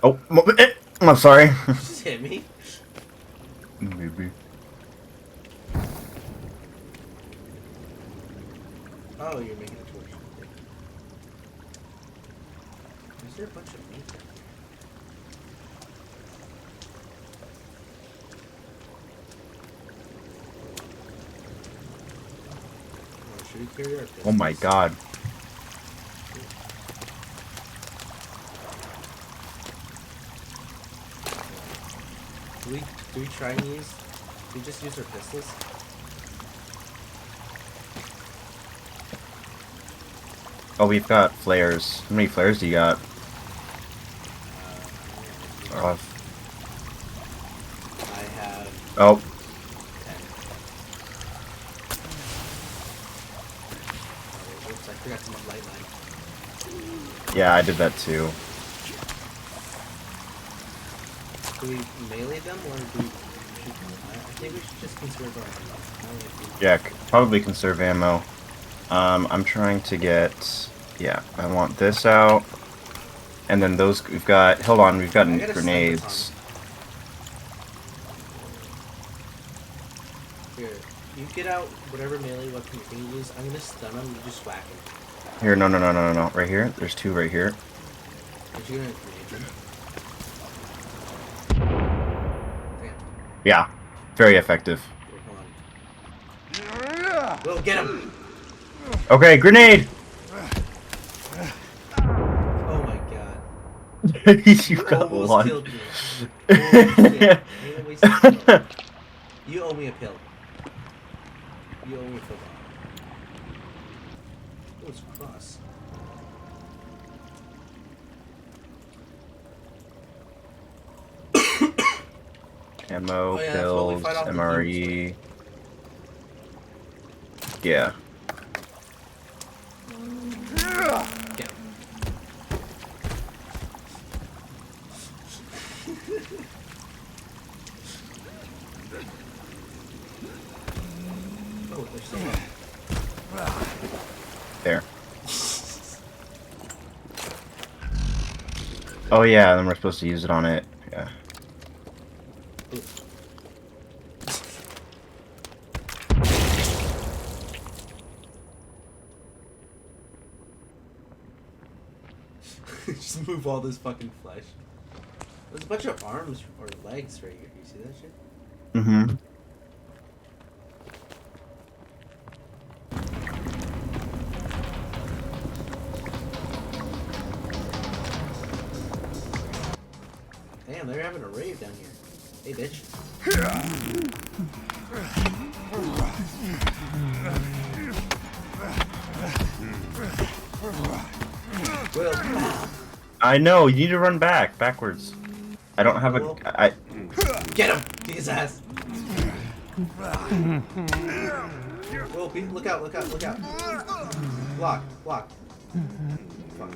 Oh, I'm sorry. Just hit me. Maybe. Oh, you're making a torch. Is there a bunch of meat down here? Oh, should we carry our pistols? Oh my god. Do we try and use? Do we just use our pistols? Oh, we've got flares. How many flares do you got? I have Oh, 10. Oh, oops, I forgot to light mine. yeah, I did that too. Do we melee them or do we shoot them? I think we should just conserve our ammo. Yeah, probably conserve ammo. I'm trying to get... Yeah, I want this out. And then those... We've got... Hold on, we've got grenades. Here, you get out whatever melee weapon you're going to use. I'm going to stun them, you just whack them. Here, no. Right here. There's two right here. But you're going to grenade them. Damn. Yeah, very effective. Here, hold on. Will, get him! Okay, grenade! Oh my god. You got almost one. killed me. Holy shit. Made a waste of a pill. You owe me a pill. You owe me a pill. Oh, it's cross. Ammo, Oh, yeah, pills, fight off the MRE. Yeah. Get him. Oh, there's someone. There. Oh yeah, then we're supposed to use it on it. Yeah. Just move all this fucking flesh. There's a bunch of arms or legs right here. You see that shit? Mm-hmm. Damn, they're having a rave down here. Hey, bitch. Will. I know, you need to run backwards. I don't have a... Get him! Get his ass! Will, look out, look out, look out. Block, block. Fuck.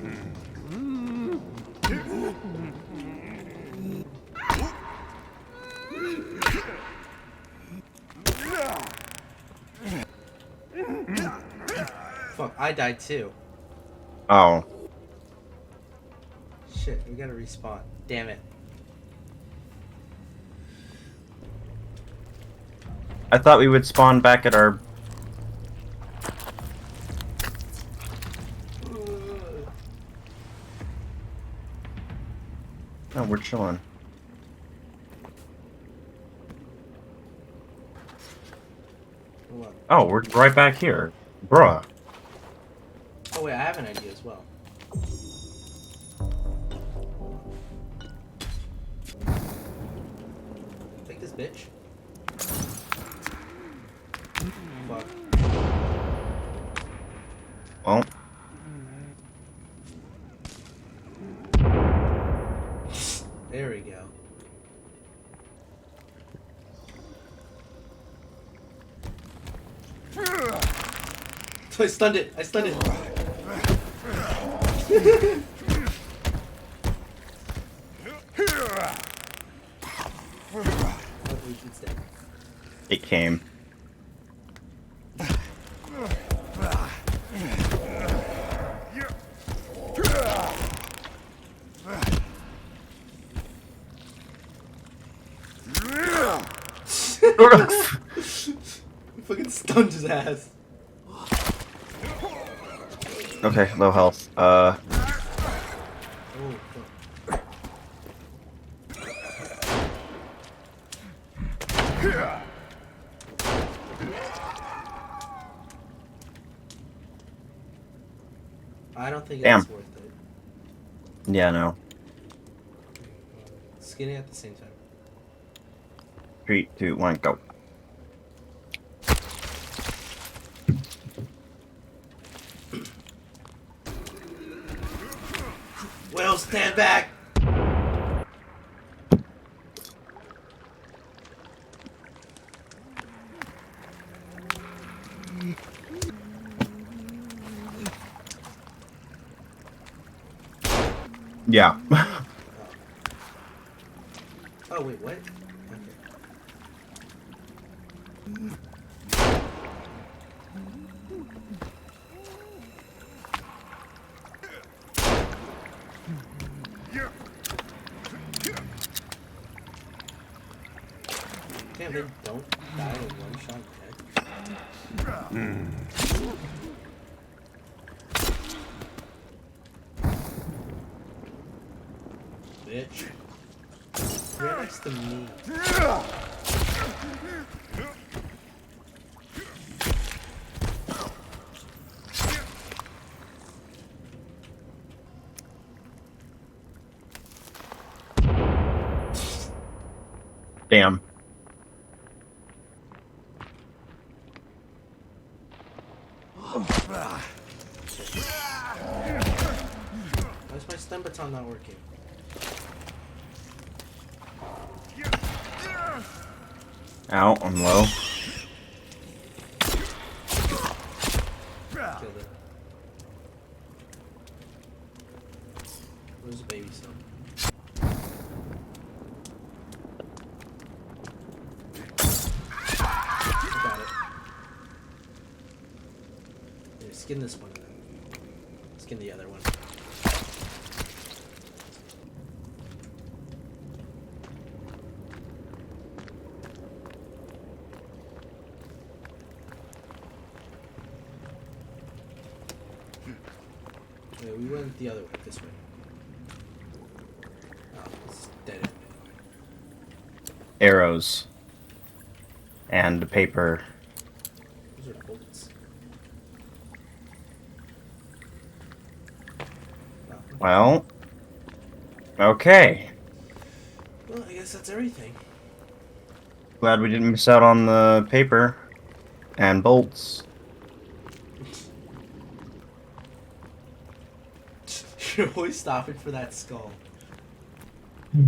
Fuck, I died too. Oh. Shit, we gotta respawn. Damn it. I thought we would spawn back at our... No, we're chilling. What? Oh, we're right back here. Bruh. Oh wait, I have an idea as well. Take this bitch. Fuck. Well. There we go. I stunned it. I stunned it. It came. Fucking stunned his ass. Okay, low health. Oh, fuck. I don't think Damn. it's worth it. Yeah, no. Skinny at the same time. 3, 2, 1, go. Will, stand back! Yeah. Oh, wait, what? Damn, they don't die in one shot dead. Bitch. You're next to me. Damn. Why is my stun baton not working? Ow, I'm low. Killed it. Where's the baby son? Got it. Here, skin this one and then skin the other one. Yeah, we went the other way, this way. Oh, it's dead end. Arrows. And paper. Those are bullets. Oh. Well. Okay. Well, I guess that's everything. Glad we didn't miss out on the paper. And bolts. You're always stopping for that skull. Yeah,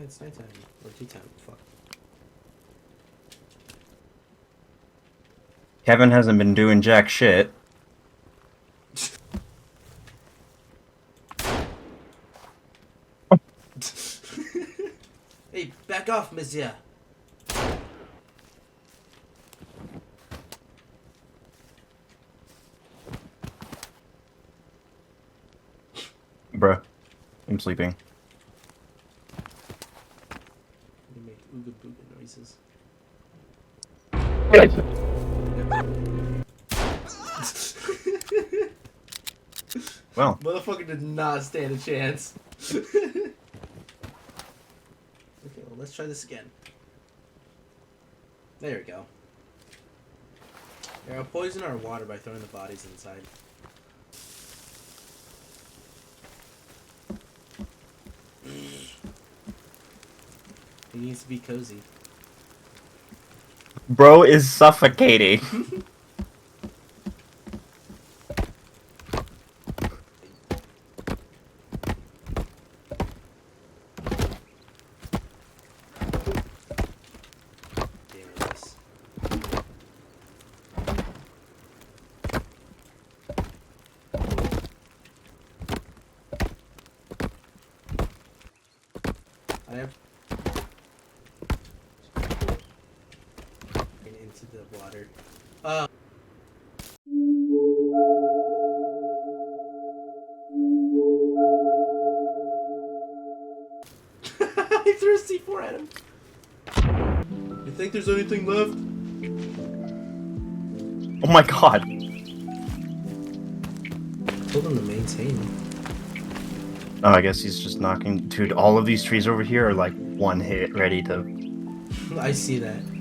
it's nighttime. Or tea time. Fuck. Kevin hasn't been doing jack shit. Hey, back off, monsieur. Bruh. I'm sleeping. You make ooga booga noises. Well. Motherfucker did not stand a chance. Okay, well, let's try this again. There we go. Here, I'll poison our water by throwing the bodies inside. He needs to be cozy. Bro is suffocating. I have I threw a C4 at him. You think there's anything left? Oh my god. Told him to maintain. Oh, I guess he's just knocking. Dude, all of these trees over here are like one hit, ready to. I see that.